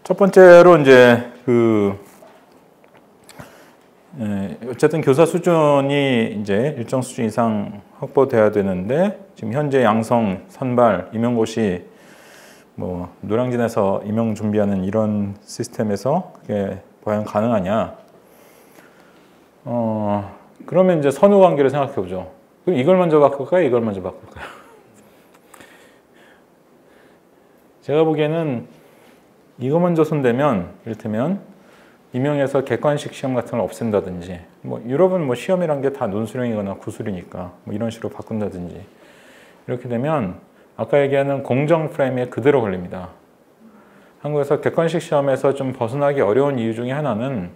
첫 번째로 이제 어쨌든 교사 수준이 이제 일정 수준 이상 확보돼야 되는데 지금 현재 양성, 선발, 임용고시 뭐 노량진에서 임용 준비하는 이런 시스템에서 그게 과연 가능하냐? 그러면 이제 선후 관계를 생각해 보죠. 그럼 이걸 먼저 바꿀까요? 이걸 먼저 바꿀까요? 제가 보기에는 이거 먼저 손대면 이를테면 임용에서 객관식 시험 같은 걸 없앤다든지 뭐 유럽은 뭐 시험이란 게 다 논술형이거나 구술이니까 뭐 이런 식으로 바꾼다든지 이렇게 되면 아까 얘기하는 공정 프레임에 그대로 걸립니다. 한국에서 객관식 시험에서 좀 벗어나기 어려운 이유 중에 하나는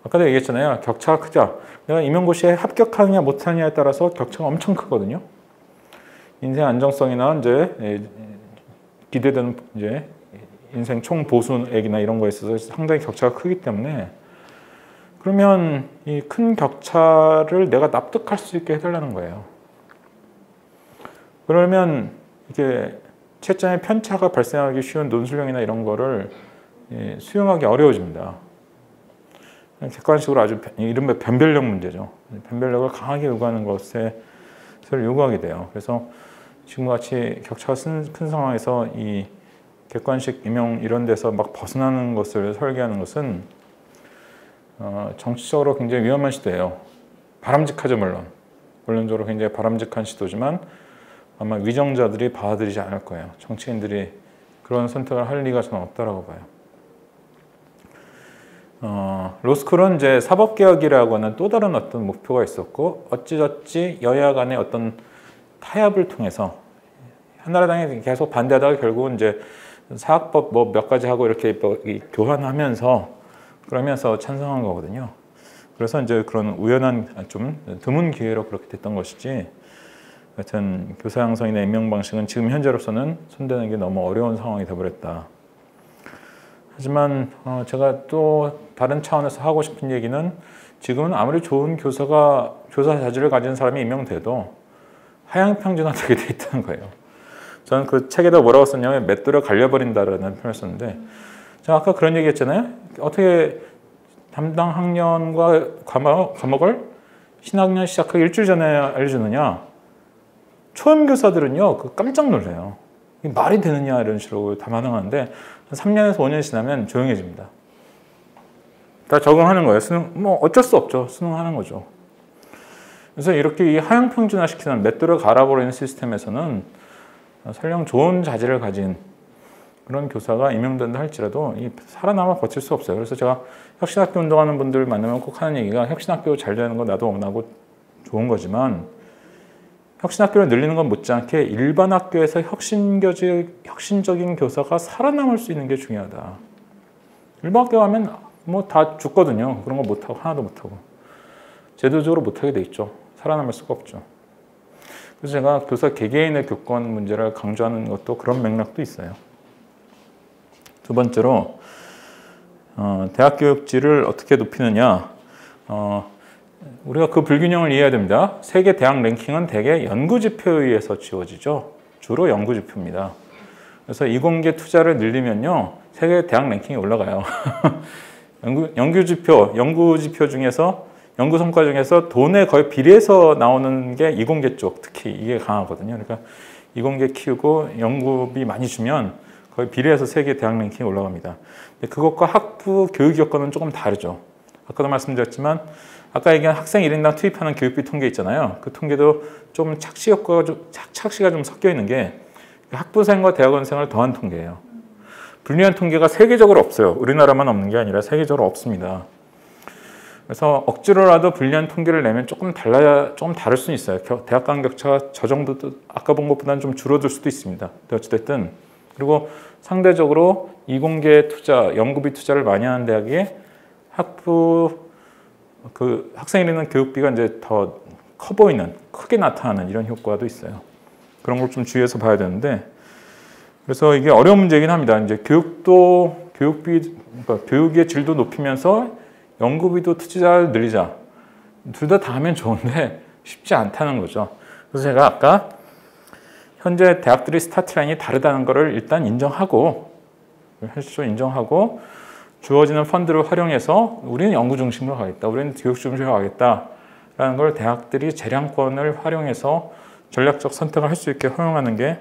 아까도 얘기했잖아요. 격차가 크죠. 내가 임용고시에 합격하느냐 못하느냐에 따라서 격차가 엄청 크거든요. 인생 안정성이나 이제 기대되는 이제 인생 총 보수액이나 이런 거에 있어서 상당히 격차가 크기 때문에 그러면 이 큰 격차를 내가 납득할 수 있게 해달라는 거예요. 그러면 이게 채점의 편차가 발생하기 쉬운 논술형이나 이런 거를 수용하기 어려워집니다. 객관식으로 아주 이른바 변별력 문제죠. 변별력을 강하게 요구하는 것을 요구하게 돼요. 그래서 지금과 같이 격차가 큰 상황에서 이 객관식 임용 이런 데서 막 벗어나는 것을 설계하는 것은 정치적으로 굉장히 위험한 시도예요. 바람직하죠, 물론적으로 굉장히 바람직한 시도지만 아마 위정자들이 받아들이지 않을 거예요. 정치인들이 그런 선택을 할 리가 저는 없다라고 봐요. 로스쿨은 이제 사법개혁이라고 하는 또 다른 어떤 목표가 있었고 어찌저찌 여야 간의 어떤 타협을 통해서 한나라당이 계속 반대하다가 결국은 이제 사학법 뭐 몇 가지 하고 이렇게 교환하면서 그러면서 찬성한 거거든요. 그래서 이제 그런 우연한 좀 드문 기회로 그렇게 됐던 것이지 하여튼 교사 양성이나 임용 방식은 지금 현재로서는 손대는 게 너무 어려운 상황이 되어버렸다. 하지만 제가 또 다른 차원에서 하고 싶은 얘기는 지금은 아무리 좋은 교사 자질을 가진 사람이 임명돼도 하향 평준화되게 돼 있다는 거예요. 저는 그 책에다 뭐라고 썼냐면 맷돌을 갈려버린다라는 표현을 썼는데 제가 아까 그런 얘기 했잖아요. 어떻게 담당 학년과 과목을 신학년 시작하기 일주일 전에 알려주느냐. 초임 교사들은요 깜짝 놀래요. 말이 되느냐 이런 식으로 다 반응하는데 3년에서 5년 지나면 조용해집니다. 다 적응하는 거예요. 수능 뭐 어쩔 수 없죠. 수능하는 거죠. 그래서 이렇게 이 하향 평준화시키는 맷돌을 갈아버리는 시스템에서는 설령 좋은 자질을 가진 그런 교사가 임용된다 할지라도 살아남아 버틸 수 없어요. 그래서 제가 혁신학교 운동하는 분들 만나면 꼭 하는 얘기가 혁신학교 잘 되는 거 나도 원하고 좋은 거지만 혁신학교를 늘리는 건 못지않게 일반 학교에서 혁신적인 교사가 살아남을 수 있는 게 중요하다. 일반 학교 가면 뭐 다 죽거든요. 그런 거 못하고 하나도 못하고 제도적으로 못하게 돼 있죠. 살아남을 수가 없죠. 그래서 제가 교사 개개인의 교권 문제를 강조하는 것도 그런 맥락도 있어요. 두 번째로 대학 교육질을 어떻게 높이느냐. 우리가 그 불균형을 이해해야 됩니다. 세계 대학 랭킹은 대개 연구지표에 의해서 지워지죠. 주로 연구지표입니다. 그래서 이공계 투자를 늘리면요. 세계 대학 랭킹이 올라가요. 연구지표 중에서 연구 성과 중에서 돈에 거의 비례해서 나오는 게 이공계 쪽, 특히 이게 강하거든요. 그러니까 이공계 키우고 연구비 많이 주면 거의 비례해서 세계 대학 랭킹이 올라갑니다. 근데 그것과 학부 교육 여건은 조금 다르죠. 아까도 말씀드렸지만 아까 얘기한 학생 1인당 투입하는 교육비 통계 있잖아요. 그 통계도 좀 착시가 좀 섞여 있는 게 학부생과 대학원생을 더한 통계예요. 불리한 통계가 세계적으로 없어요. 우리나라만 없는 게 아니라 세계적으로 없습니다. 그래서 억지로라도 불리한 통계를 내면 조금 다를 수는 있어요. 대학 간 격차가 저 정도 아까 본 것보다는 좀 줄어들 수도 있습니다. 어찌됐든 그리고 상대적으로 이공계 투자, 연구비 투자를 많이 하는 대학이 학생이 내는 교육비가 이제 더 커 보이는, 크게 나타나는 이런 효과도 있어요. 그런 걸 좀 주의해서 봐야 되는데, 그래서 이게 어려운 문제이긴 합니다. 이제 그러니까 교육의 질도 높이면서 연구비도 투자를 늘리자. 둘 다 하면 좋은데 쉽지 않다는 거죠. 그래서 제가 아까 현재 대학들의 스타트 라인이 다르다는 것을 일단 인정하고 현실적으로 인정하고 주어지는 펀드를 활용해서 우리는 연구 중심으로 가겠다, 우리는 교육 중심으로 가겠다라는 걸 대학들이 재량권을 활용해서 전략적 선택을 할 수 있게 허용하는 게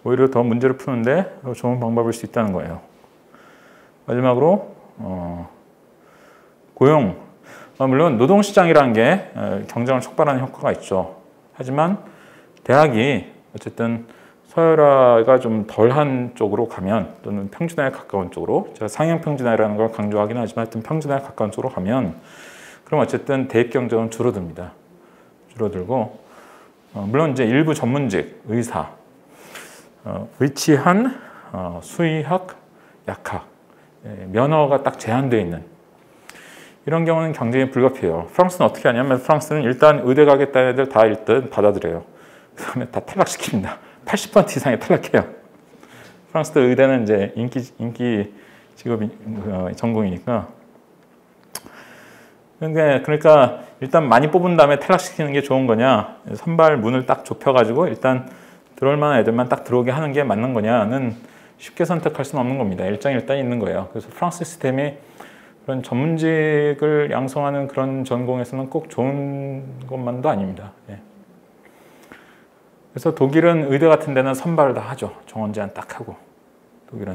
오히려 더 문제를 푸는데 좋은 방법일 수 있다는 거예요. 마지막으로 고용. 물론 노동시장이라는 게 경쟁을 촉발하는 효과가 있죠. 하지만 대학이 어쨌든 서열화가 좀 덜한 쪽으로 가면, 또는 평준화에 가까운 쪽으로, 제가 상향 평준화라는 걸 강조하긴 하지만 하여튼 평준화에 가까운 쪽으로 가면, 그럼 어쨌든 대입 경쟁은 줄어듭니다. 줄어들고, 물론 이제 일부 전문직, 의사, 위치한 수의학, 약학, 면허가 딱 제한되어 있는 이런 경우는 경쟁이 불가피해요. 프랑스는 어떻게 하냐면, 프랑스는 일단 의대 가겠다는 애들 다 일단 받아들여요. 그 다음에 다 탈락시킵니다. 80% 이상이 탈락해요. 프랑스 의대는 이제 인기 직업이 전공이니까. 그러니까 일단 많이 뽑은 다음에 탈락시키는 게 좋은 거냐, 선발 문을 딱 좁혀가지고 일단 들어올 만한 애들만 딱 들어오게 하는 게 맞는 거냐는 쉽게 선택할 수는 없는 겁니다. 일장일단이 있는 거예요. 그래서 프랑스 시스템이 그런 전문직을 양성하는 그런 전공에서는 꼭 좋은 것만도 아닙니다. 예. 그래서 독일은 의대 같은 데는 선발을 다 하죠. 정원 제한 딱 하고.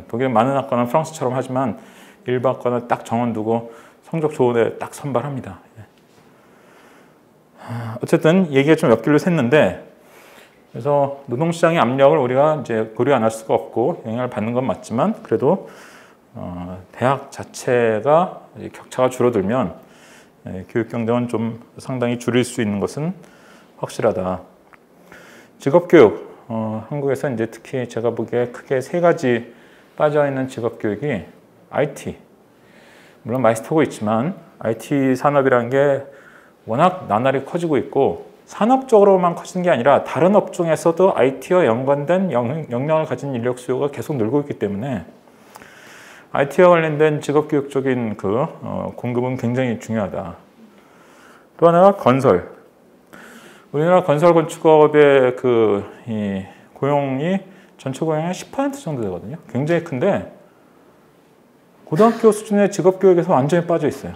독일은 많은 학과는 프랑스처럼 하지만 일부 학과는 딱 정원 두고 성적 좋은 애 딱 선발합니다. 예. 어쨌든 얘기가 좀 옆길로 샜는데, 그래서 노동시장의 압력을 우리가 이제 고려 안 할 수가 없고 영향을 받는 건 맞지만, 그래도 대학 자체가 격차가 줄어들면 교육 경쟁은 좀 상당히 줄일 수 있는 것은 확실하다. 직업교육, 한국에서 이제 특히 제가 보기에 크게 세 가지 빠져있는 직업교육이 IT, 물론 많이 타고 있지만 IT 산업이라는 게 워낙 나날이 커지고 있고, 산업적으로만 커지는 게 아니라 다른 업종에서도 IT와 연관된 역량을 가진 인력 수요가 계속 늘고 있기 때문에 IT와 관련된 직업교육적인 공급은 굉장히 중요하다. 또 하나가 건설. 우리나라 건설 건축업의 이 고용이 전체 고용의 10% 정도 되거든요. 굉장히 큰데 고등학교 수준의 직업교육에서 완전히 빠져 있어요.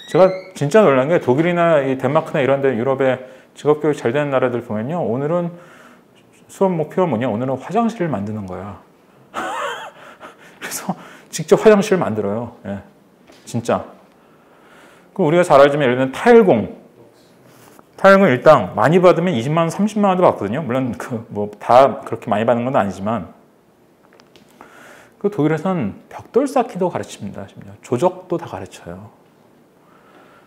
제가 진짜 놀란 게, 독일이나 이 덴마크나 이런 데 유럽의 직업교육 잘 되는 나라들 보면요, 오늘은 수업 목표가 뭐냐, 오늘은 화장실을 만드는 거야. 그래서 직접 화장실을 만들어요. 예, 진짜. 그럼 우리가 잘 알지만 예를 들면 타일공 일당 많이 받으면 20만 원, 30만 원도 받거든요. 물론 다 그렇게 많이 받는 건 아니지만, 독일에서는 벽돌 쌓기도 가르칩니다. 조적도 다 가르쳐요.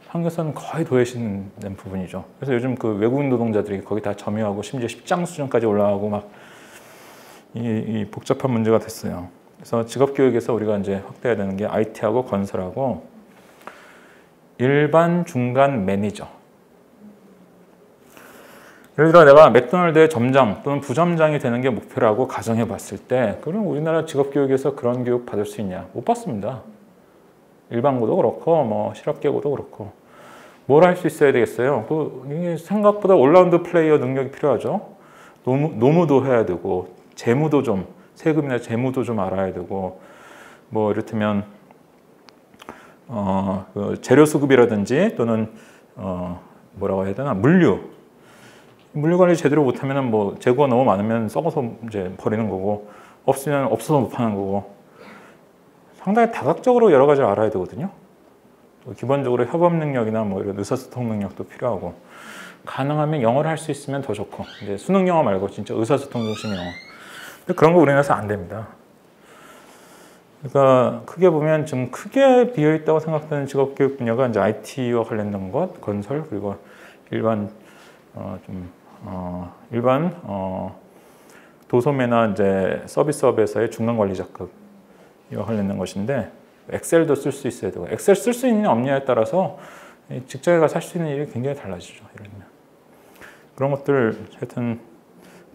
한국에서는 거의 도외시는 부분이죠. 그래서 요즘 외국인 노동자들이 거기 다 점유하고 심지어 십장 수준까지 올라가고 막 이 복잡한 문제가 됐어요. 그래서 직업교육에서 우리가 이제 확대해야 되는 게 IT하고 건설하고 일반 중간 매니저. 예를 들어 내가 맥도날드의 점장 또는 부점장이 되는 게 목표라고 가정해 봤을 때, 그럼 우리나라 직업교육에서 그런 교육 받을 수 있냐? 못 받습니다. 일반고도 그렇고 실업계고도 그렇고. 뭘 할 수 있어야 되겠어요? 이게 생각보다 올라운드 플레이어 능력이 필요하죠. 노무도 해야 되고, 재무도 좀, 세금이나 재무도 좀 알아야 되고, 이를테면 재료 수급이라든지 또는 뭐라고 해야 되나, 물류 관리 제대로 못하면 재고가 너무 많으면 썩어서 이제 버리는 거고, 없으면 없어서 못 파는 거고, 상당히 다각적으로 여러 가지를 알아야 되거든요. 기본적으로 협업 능력이나 이런 의사소통 능력도 필요하고, 가능하면 영어를 할 수 있으면 더 좋고, 이제 수능 영어 말고 진짜 의사소통 중심 영어. 근데 그런 거 우리나라에서 안 됩니다. 그러니까 크게 보면 좀 크게 비어 있다고 생각되는 직업교육 분야가 이제 IT와 관련된 것, 건설, 그리고 일반 도소매나 이제 서비스업에서의 중간관리자급 이와 관련된 것인데, 엑셀도 쓸 수 있어야 되고, 엑셀 쓸 수 있느냐 없느냐에 따라서 직장에 가서 할 수 있는 일이 굉장히 달라지죠. 그런 것들 하여튼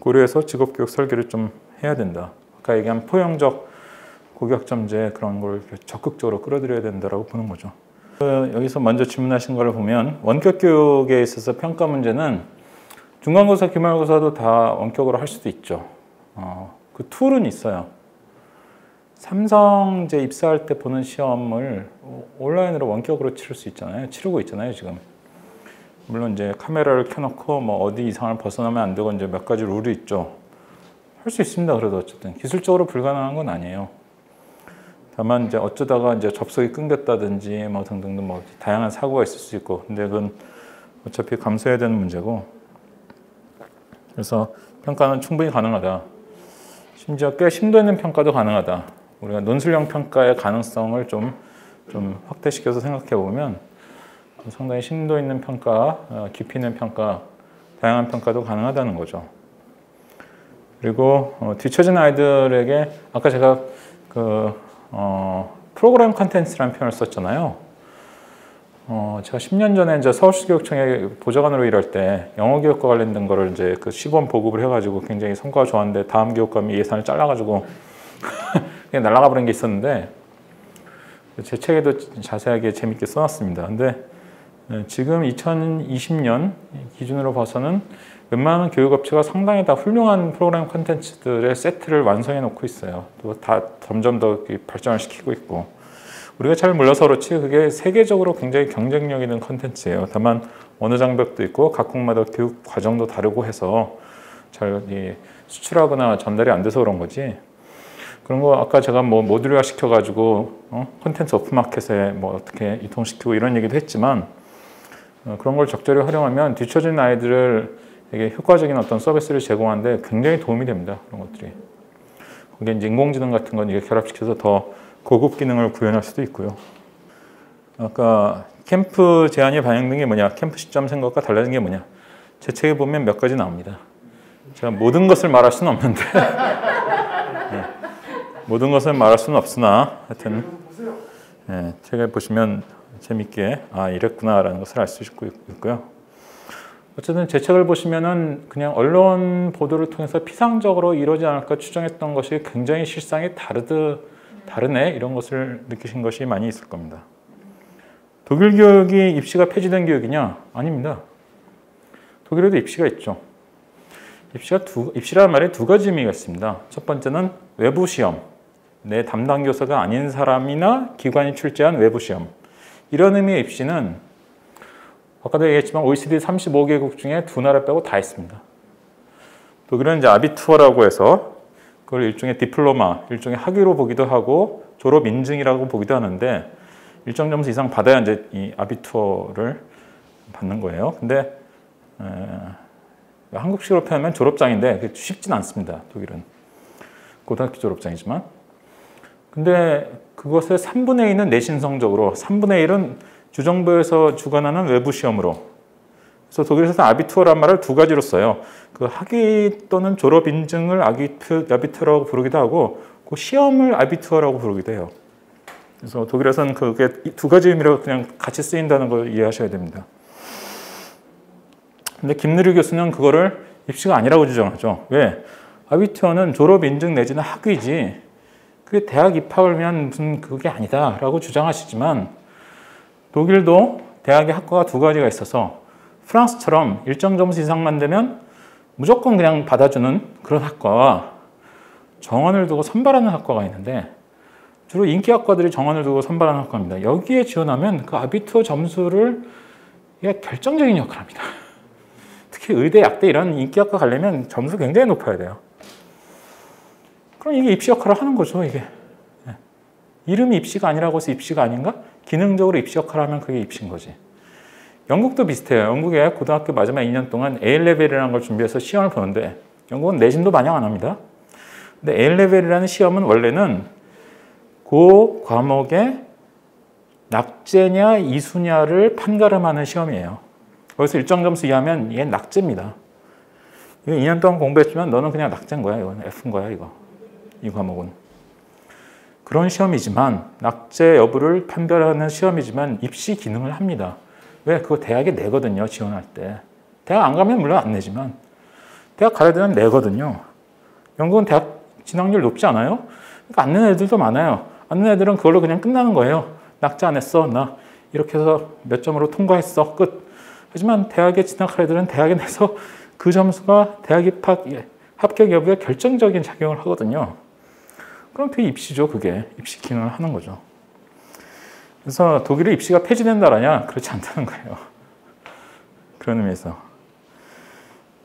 고려해서 직업교육 설계를 좀 해야 된다. 아까 얘기한 포용적 고교학점제 그런 걸 적극적으로 끌어들여야 된다라고 보는 거죠. 여기서 먼저 질문하신 거를 보면, 원격 교육에 있어서 평가 문제는 중간고사, 기말고사도 다 원격으로 할 수도 있죠. 그 툴은 있어요. 삼성 이제 입사할 때 보는 시험을 온라인으로 원격으로 치를 수 있잖아요. 치르고 있잖아요, 지금. 물론 이제 카메라를 켜놓고 뭐 어디 이상을 벗어나면 안 되고 이제 몇 가지 룰이 있죠. 할 수 있습니다. 그래도 어쨌든 기술적으로 불가능한 건 아니에요. 다만 이제 어쩌다가 이제 접속이 끊겼다든지 뭐 등등등 뭐 다양한 사고가 있을 수 있고, 근데 그건 어차피 감수해야 되는 문제고. 그래서 평가는 충분히 가능하다. 심지어 꽤 심도 있는 평가도 가능하다. 우리가 논술형 평가의 가능성을 좀 확대시켜서 생각해 보면 상당히 심도 있는 평가, 깊이 있는 평가, 다양한 평가도 가능하다는 거죠. 그리고 뒤처진 아이들에게 아까 제가 프로그램 컨텐츠라는 표현을 썼잖아요. 제가 10년 전에 이제 서울시 교육청에 보좌관으로 일할 때 영어 교육과 관련된 거를 이제 그 시범 보급을 해가지고 굉장히 성과가 좋았는데 다음 교육감이 예산을 잘라가지고 그냥 날아가 버린 게 있었는데 제 책에도 자세하게 재밌게 써놨습니다. 근데 지금 2020년 기준으로 봐서는 웬만한 교육업체가 상당히 다 훌륭한 프로그램 콘텐츠들의 세트를 완성해 놓고 있어요. 또 다 점점 더 발전을 시키고 있고, 우리가 잘 몰라서 그렇지 그게 세계적으로 굉장히 경쟁력 있는 콘텐츠예요. 다만 언어 장벽도 있고 각국마다 교육 과정도 다르고 해서 잘 수출하거나 전달이 안 돼서 그런 거지. 그런 거 아까 제가 뭐 모듈화 시켜가지고 콘텐츠 오픈마켓에 뭐 어떻게 유통시키고 이런 얘기도 했지만 그런 걸 적절히 활용하면 뒤처진 아이들에게 효과적인 어떤 서비스를 제공하는데 굉장히 도움이 됩니다. 그런 것들이. 거기에 이제 인공지능 같은 건 이게 결합시켜서 더 고급 기능을 구현할 수도 있고요. 아까 캠프 제안이 반영된 게 뭐냐, 캠프 시점 생각과 달라진 게 뭐냐. 제 책에 보면 몇 가지 나옵니다. 제가 모든 것을 말할 수는 없는데 네. 모든 것을 말할 수는 없으나 하여튼 네, 책을 보시면 재밌게 이랬구나라는 것을 알 수 있고요. 어쨌든 제 책을 보시면은 그냥 언론 보도를 통해서 피상적으로 이러지 않을까 추정했던 것이 굉장히 실상이 다르네 이런 것을 느끼신 것이 많이 있을 겁니다. 독일 교육이 입시가 폐지된 교육이냐? 아닙니다. 독일에도 입시가 있죠. 입시라는 말에 두 가지 의미가 있습니다. 첫 번째는 외부 시험, 내 담당 교사가 아닌 사람이나 기관이 출제한 외부 시험. 이런 의미의 입시는 아까도 얘기했지만 OECD 35개국 중에 두 나라 빼고 다 있습니다. 독일은 이제 아비투어라고 해서 그걸 일종의 디플로마, 일종의 학위로 보기도 하고 졸업 인증이라고 보기도 하는데 일정 점수 이상 받아야 이제 이 아비투어를 받는 거예요. 근데 한국식으로 표현하면 졸업장인데 쉽진 않습니다. 독일은 고등학교 졸업장이지만. 근데 그것의 3분의 2는 내신 성적으로, 3분의 1은 주정부에서 주관하는 외부 시험으로. 그래서 독일에서는 아비투어란 말을 두 가지로 써요. 그 학위 또는 졸업 인증을 아비투어라고 부르기도 하고, 그 시험을 아비투어라고 부르기도 해요. 그래서 독일에서는 그게 두 가지 의미로 그냥 같이 쓰인다는 걸 이해하셔야 됩니다. 근데 김누리 교수는 그거를 입시가 아니라고 주장하죠. 왜? 아비투어는 졸업 인증 내지는 학위지, 그게 대학 입학을 위한 무슨 그게 아니다라고 주장하시지만, 독일도 대학의 학과가 두 가지가 있어서 프랑스처럼 일정 점수 이상만 되면 무조건 그냥 받아주는 그런 학과와 정원을 두고 선발하는 학과가 있는데, 주로 인기 학과들이 정원을 두고 선발하는 학과입니다. 여기에 지원하면 그 아비투어 점수를 결정적인 역할을 합니다. 특히 의대, 약대 이런 인기 학과 가려면 점수 굉장히 높아야 돼요. 그럼 이게 입시 역할을 하는 거죠, 이게. 이름이 입시가 아니라고 해서 입시가 아닌가? 기능적으로 입시 역할을 하면 그게 입시인 거지. 영국도 비슷해요. 영국에 고등학교 마지막 2년 동안 A레벨이라는 걸 준비해서 시험을 보는데, 영국은 내신도 반영 안 합니다. 근데 A레벨이라는 시험은 원래는 그 과목의 낙제냐 이수냐를 판가름하는 시험이에요. 거기서 일정 점수 이하면 얘는 낙제입니다. 이거 2년 동안 공부했지만 너는 그냥 낙제인 거야. 이건 F인 거야, 이거. 이 과목은. 그런 시험이지만, 낙제 여부를 판별하는 시험이지만 입시 기능을 합니다. 왜? 그거 대학에 내거든요, 지원할 때. 대학 안 가면 물론 안 내지만 대학 가야 되면 내거든요. 영국은 대학 진학률 높지 않아요? 그러니까 안 내는 애들도 많아요. 안 내는 애들은 그걸로 그냥 끝나는 거예요. 낙제 안 했어, 나 이렇게 해서 몇 점으로 통과했어, 끝. 하지만 대학에 진학할 애들은 대학에 내서 그 점수가 대학 입학 합격 여부에 결정적인 작용을 하거든요. 그럼 그게 입시죠. 그게 입시 기능을 하는 거죠. 그래서 독일의 입시가 폐지된 나라냐? 그렇지 않다는 거예요. 그런 의미에서.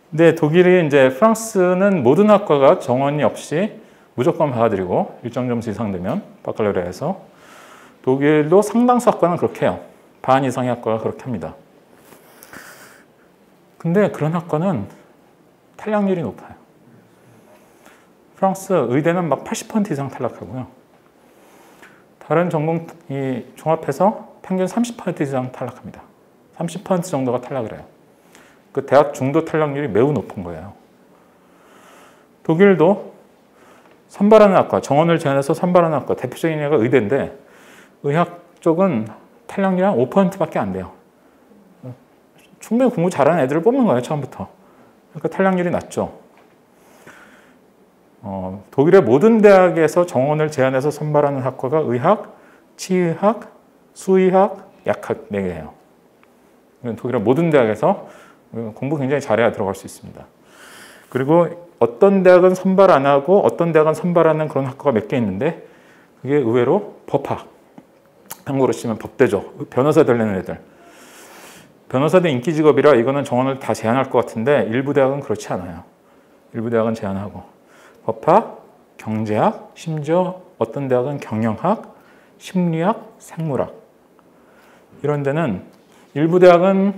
근데 독일이 이제 프랑스는 모든 학과가 정원이 없이 무조건 받아들이고 일정 점수 이상 되면 바칼로레아에서, 독일도 상당수 학과는 그렇게 해요. 반 이상의 학과가 그렇게 합니다. 근데 그런 학과는 탈락률이 높아요. 프랑스 의대는 막 80% 이상 탈락하고요. 다른 전공이 종합해서 평균 30% 이상 탈락합니다. 30% 정도가 탈락을 해요. 그 대학 중도 탈락률이 매우 높은 거예요. 독일도 선발하는 학과, 정원을 제한해서 선발하는 학과, 대표적인 예가 의대인데 의학 쪽은 탈락률이 한 5%밖에 안 돼요. 충분히 공부 잘하는 애들을 뽑는 거예요, 처음부터. 그러니까 탈락률이 낮죠. 독일의 모든 대학에서 정원을 제한해서 선발하는 학과가 의학, 치의학, 수의학, 약학 4개예요. 독일의 모든 대학에서 공부 굉장히 잘해야 들어갈 수 있습니다. 그리고 어떤 대학은 선발 안 하고 어떤 대학은 선발하는 그런 학과가 몇 개 있는데 그게 의외로 법학, 한국으로 치면 법대죠. 변호사 되려는 애들. 변호사도 인기 직업이라 이거는 정원을 다 제한할 것 같은데 일부 대학은 그렇지 않아요. 일부 대학은 제한하고 법학, 경제학, 심지어 어떤 대학은 경영학, 심리학, 생물학 이런 데는 일부 대학은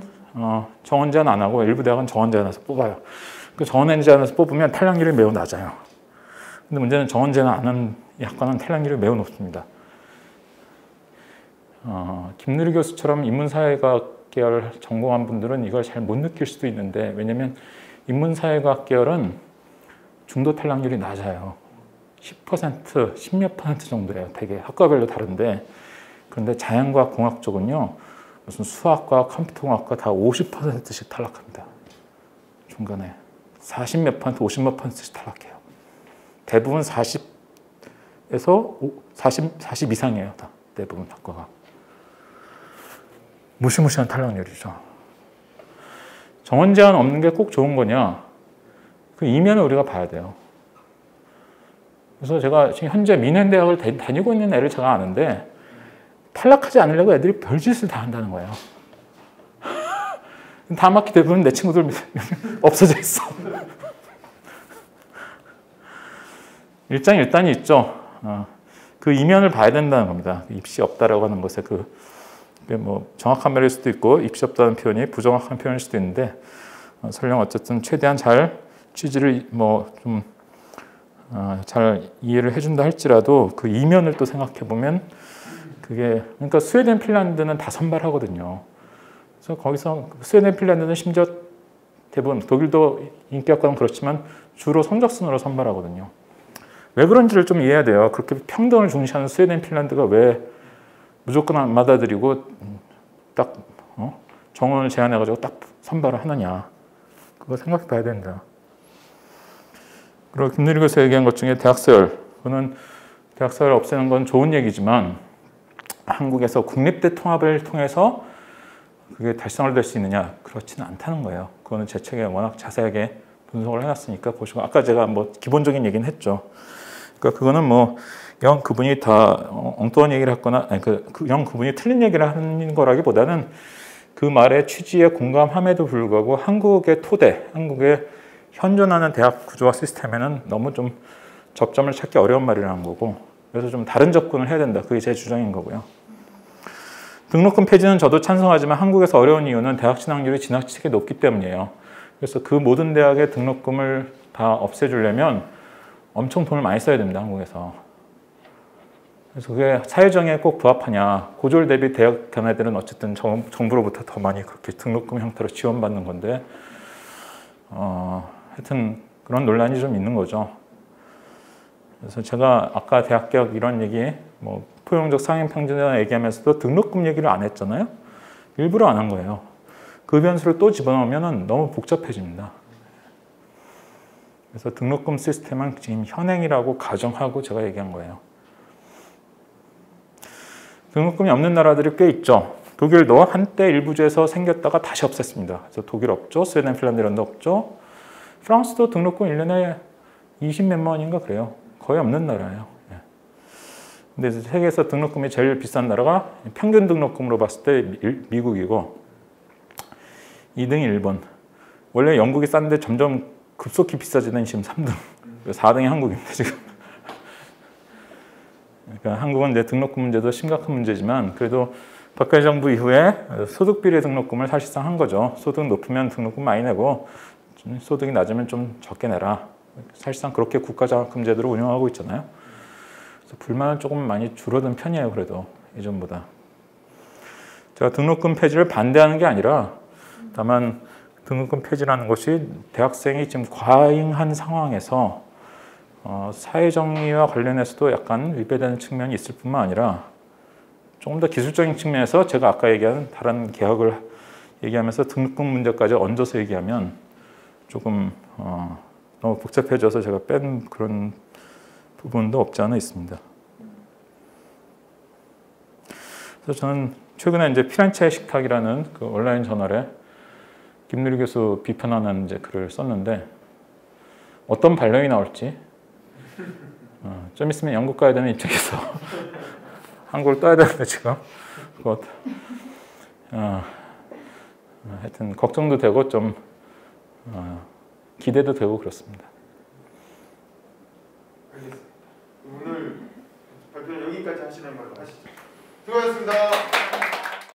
정원 제한 안 하고 일부 대학은 정원 제한해서 뽑아요. 그 정원 제한해서 뽑으면 탈락률이 매우 낮아요. 근데 문제는 정원 제한 안 하는 학과는 탈락률이 매우 높습니다. 김누리 교수처럼 인문사회과학 계열 전공한 분들은 이걸 잘 못 느낄 수도 있는데, 왜냐면 인문사회과학 계열은 중도 탈락률이 낮아요. 10%, 10몇 % 정도예요. 되게 학과별로 다른데, 그런데 자연과학 공학 쪽은요, 무슨 수학과 컴퓨터공학과 다 50%씩 탈락합니다. 중간에 40몇 %, 50몇 %씩 탈락해요. 대부분 40에서 40 이상이에요. 다 대부분 학과가. 무시무시한 탈락률이죠. 정원 제한 없는 게 꼭 좋은 거냐? 그 이면을 우리가 봐야 돼요. 그래서 제가 지금 현재 민현대학을 다니고 있는 애를 제가 아는데 탈락하지 않으려고 애들이 별짓을 다 한다는 거예요. 다 맞기 대부분 내 친구들 없어져 있어. 일장일단이 있죠. 그 이면을 봐야 된다는 겁니다. 입시 없다라고 하는 것에 뭐 정확한 말일 수도 있고 입시 없다는 표현이 부정확한 표현일 수도 있는데 설령 어쨌든 최대한 잘 취지를 좀 잘 이해를 해준다 할지라도 그 이면을 또 생각해 보면 그러니까 스웨덴, 핀란드는 다 선발하거든요. 그래서 거기서 스웨덴, 핀란드는 심지어 대부분 독일도 인기학과는 그렇지만 주로 성적순으로 선발하거든요. 왜 그런지를 좀 이해해야 돼요. 그렇게 평등을 중시하는 스웨덴, 핀란드가 왜 무조건 안 받아들이고 딱 정원을 제한해가지고 딱 선발을 하느냐. 그거 생각해 봐야 된다. 그리고 김누리 교수가 얘기한 것 중에 대학서열. 그거는 대학서열 없애는 건 좋은 얘기지만 한국에서 국립대 통합을 통해서 그게 달성을 될 수 있느냐? 그렇지는 않다는 거예요. 그거는 제 책에 워낙 자세하게 분석을 해놨으니까 보시고, 아까 제가 기본적인 얘기는 했죠. 그러니까 그거는 영 그분이 다 엉뚱한 얘기를 했거나, 영 그분이 틀린 얘기를 하는 거라기보다는 그 말의 취지에 공감함에도 불구하고 한국의 토대, 한국의 현존하는 대학 구조와 시스템에는 너무 좀 접점을 찾기 어려운 말이라는 거고, 그래서 좀 다른 접근을 해야 된다. 그게 제 주장인 거고요. 등록금 폐지는 저도 찬성하지만 한국에서 어려운 이유는 대학 진학률이 지나치게 높기 때문이에요. 그래서 그 모든 대학의 등록금을 다 없애주려면 엄청 돈을 많이 써야 됩니다. 한국에서. 그래서 그게 사회정의에 꼭 부합하냐. 고졸 대비 대학 간 애들은 어쨌든 정부로부터 더 많이 그렇게 등록금 형태로 지원받는 건데 하여튼 그런 논란이 좀 있는 거죠. 그래서 제가 아까 대학개혁 이런 얘기, 포용적 상향평준화 얘기하면서도 등록금 얘기를 안 했잖아요. 일부러 안 한 거예요. 그 변수를 또 집어넣으면 너무 복잡해집니다. 그래서 등록금 시스템은 지금 현행이라고 가정하고 제가 얘기한 거예요. 등록금이 없는 나라들이 꽤 있죠. 독일도 한때 일부주에서 생겼다가 다시 없앴습니다. 그래서 독일 없죠. 스웨덴, 핀란드 이런 데 없죠. 프랑스도 등록금 1년에 20몇만 원인가 그래요. 거의 없는 나라예요. 예. 근데 세계에서 등록금이 제일 비싼 나라가 평균 등록금으로 봤을 때 미국이고 2등이 일본. 원래 영국이 싼데 점점 급속히 비싸지는 지금 3등. 4등이 한국입니다, 지금. 그러니까 한국은 이제 등록금 문제도 심각한 문제지만 그래도 박근혜 정부 이후에 소득 비례 등록금을 사실상 한 거죠. 소득 높으면 등록금 많이 내고 소득이 낮으면 좀 적게 내라. 사실상 그렇게 국가장학금 제도를 운영하고 있잖아요. 그래서 불만은 조금 많이 줄어든 편이에요. 그래도 예전보다. 제가 등록금 폐지를 반대하는 게 아니라 다만 등록금 폐지라는 것이 대학생이 지금 과잉한 상황에서 사회정의와 관련해서도 약간 위배되는 측면이 있을 뿐만 아니라 조금 더 기술적인 측면에서 제가 아까 얘기한 다른 개혁을 얘기하면서 등록금 문제까지 얹어서 얘기하면 조금 너무 복잡해져서 제가 뺀 그런 부분도 없지 않아 있습니다. 그래서 저는 최근에 이제 피렌체 식탁이라는 그 온라인 저널에 김누리 교수 비판하는 이제 글을 썼는데 어떤 반론이 나올지 좀 있으면 영국 가야 되는 입장에서 한국을 떠야 되는데 지금 그것 하여튼 걱정도 되고 좀 기대도 되고 그렇습니다. 알겠습니다. 오늘 발표는 여기까지 하시는 걸로 하시죠. 수고하셨습니다.